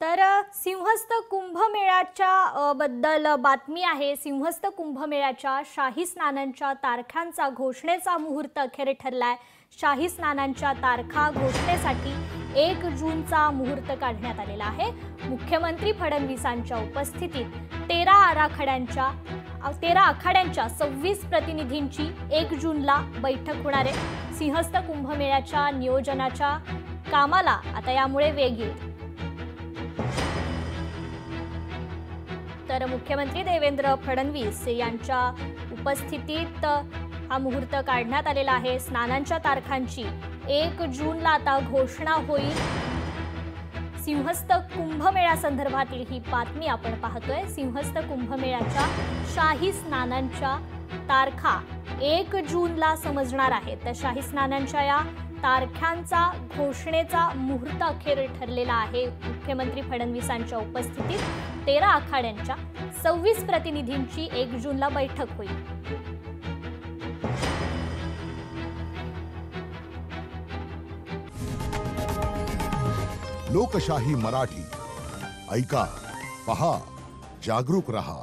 सिंहस्थ कुंभमेळ्याच्या बद्दल बातमी आहे। सिंहस्थ कुंभमेळ्याच्या शाही स्नानांच्या तारखांचा घोषणेचा मुहूर्त अखेर ठरलाय। शाही स्नानांच्या तारखा घोषणेसाठी 1 जूनचा मुहूर्त काढण्यात आलेला आहे। मुख्यमंत्री फडणवीसांच्या उपस्थितीत 13 आखाड्यांच्या 26 प्रतिनिधींची 1 जूनला बैठक होणार आहे। सिंहस्थ कुंभमेळ्याच्या नियोजनाच्या कामाला आता यामुळे वेग येईल। तर मुख्यमंत्री देवेंद्र फडणवीस यांच्या उपस्थितीत हा मुहूर्त काढण्यात आलेला आहे। स्नानांच्या तारखांची 1 जूनला आता घोषणा होईल। सिंहस्थ कुंभमेळ्या संदर्भातील ही बातमी आपण पाहतोय। सिंहस्थ कुंभमेळ्याच्या शाही स्नानांच्या तारखा 1 जूनला समजणार आहेत। तर शाही स्नानांच्या या तारखांचा घोषणेचा मुहूर्त अखेर ठरलेला आहे। मुख्यमंत्री फडणवीसांच्या उपस्थितीत 13 आखाड्यांच्या 26 प्रतिनिधींची 1 जूनला बैठक होईल। लोकशाही मराठी ऐका, पहा, जागरूक रहा।